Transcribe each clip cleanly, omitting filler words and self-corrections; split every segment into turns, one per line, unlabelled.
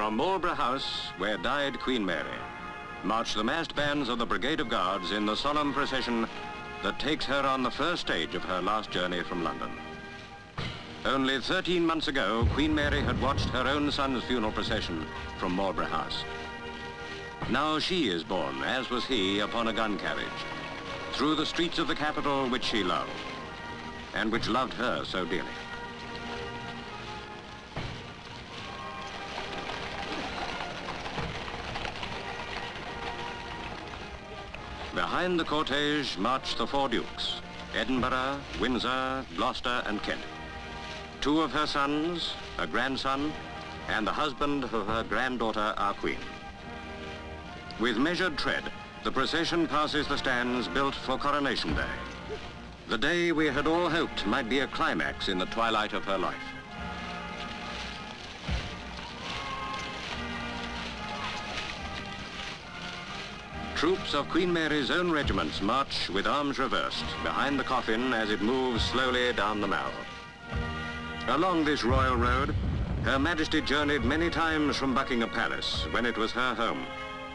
From Marlborough House, where died Queen Mary, march the massed bands of the Brigade of Guards in the solemn procession that takes her on the first stage of her last journey from London. Only 13 months ago, Queen Mary had watched her own son's funeral procession from Marlborough House. Now she is borne, as was he, upon a gun carriage, through the streets of the capital which she loved, and which loved her so dearly. Behind the cortege march the four dukes, Edinburgh, Windsor, Gloucester and Kent. Two of her sons, a grandson, and the husband of her granddaughter, our Queen. With measured tread, the procession passes the stands built for Coronation Day, the day we had all hoped might be a climax in the twilight of her life. Troops of Queen Mary's own regiments march with arms reversed behind the coffin as it moves slowly down the Mall. Along this royal road, Her Majesty journeyed many times from Buckingham Palace when it was her home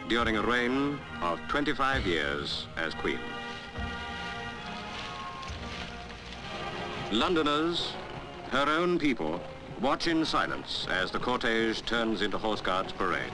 during a reign of 25 years as Queen. Londoners, her own people, watch in silence as the cortege turns into Horseguards Parade.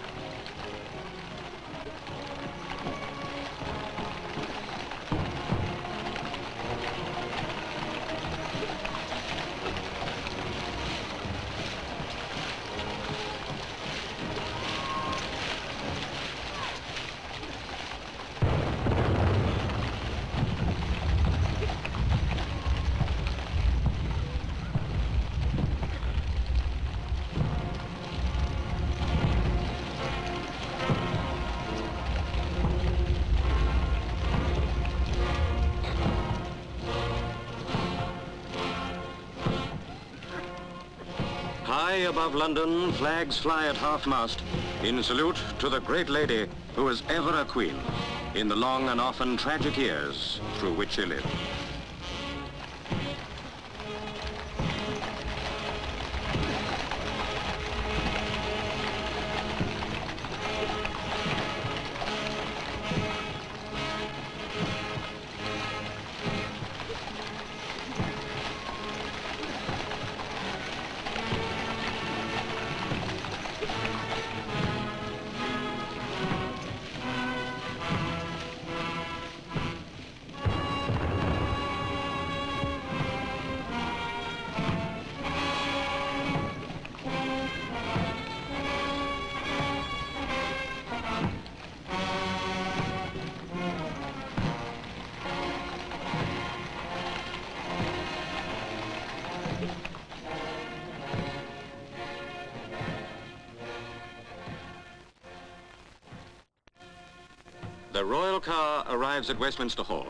High above London, flags fly at half-mast in salute to the great lady who was ever a queen in the long and often tragic years through which she lived. The royal car arrives at Westminster Hall,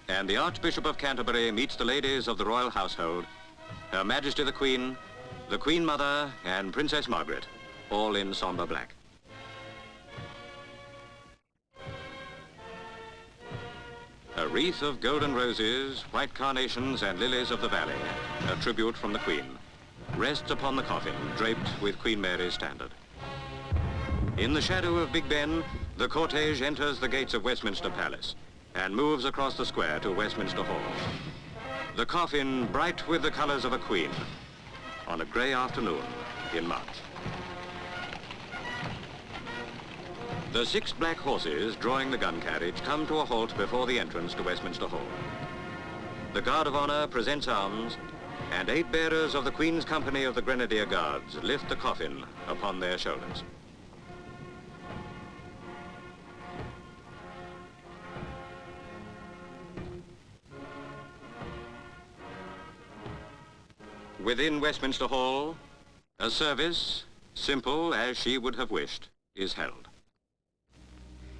and the Archbishop of Canterbury meets the ladies of the royal household, Her Majesty the Queen Mother, and Princess Margaret, all in sombre black. A wreath of golden roses, white carnations, and lilies of the valley, a tribute from the Queen, rests upon the coffin draped with Queen Mary's standard. In the shadow of Big Ben, the cortege enters the gates of Westminster Palace and moves across the square to Westminster Hall. The coffin bright with the colors of a queen on a grey afternoon in March. The 6 black horses drawing the gun carriage come to a halt before the entrance to Westminster Hall. The Guard of Honour presents arms, and 8 bearers of the Queen's Company of the Grenadier Guards lift the coffin upon their shoulders. Within Westminster Hall, a service, simple as she would have wished, is held.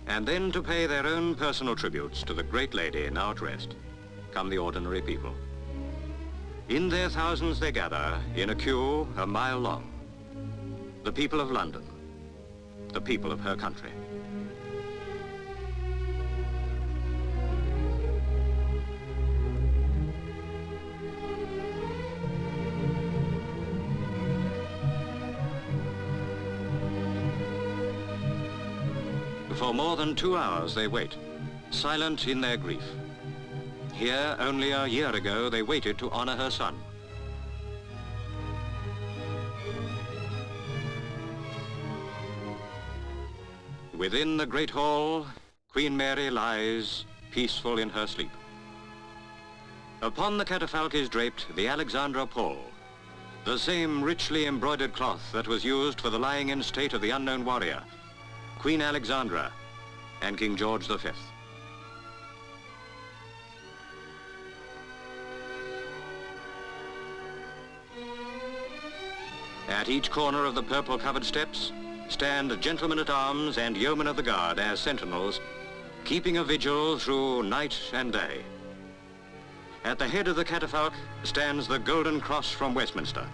And then to pay their own personal tributes to the great lady now at rest, come the ordinary people. In their thousands they gather in a queue a mile long. The people of London, the people of her country. For more than 2 hours they wait, silent in their grief. Here, only a year ago, they waited to honor her son. Within the great hall, Queen Mary lies, peaceful in her sleep. Upon the catafalque is draped the Alexandra pall, the same richly embroidered cloth that was used for the lying in state of the unknown warrior, Queen Alexandra and King George V. At each corner of the purple-covered steps stand gentlemen-at-arms and yeomen of the guard as sentinels, keeping a vigil through night and day. At the head of the catafalque stands the Golden Cross from Westminster.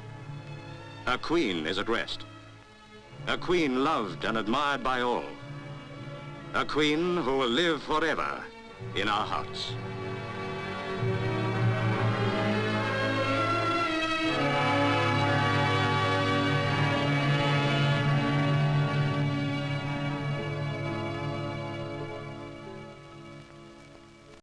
A queen is at rest. A queen loved and admired by all. A queen who will live forever in our hearts.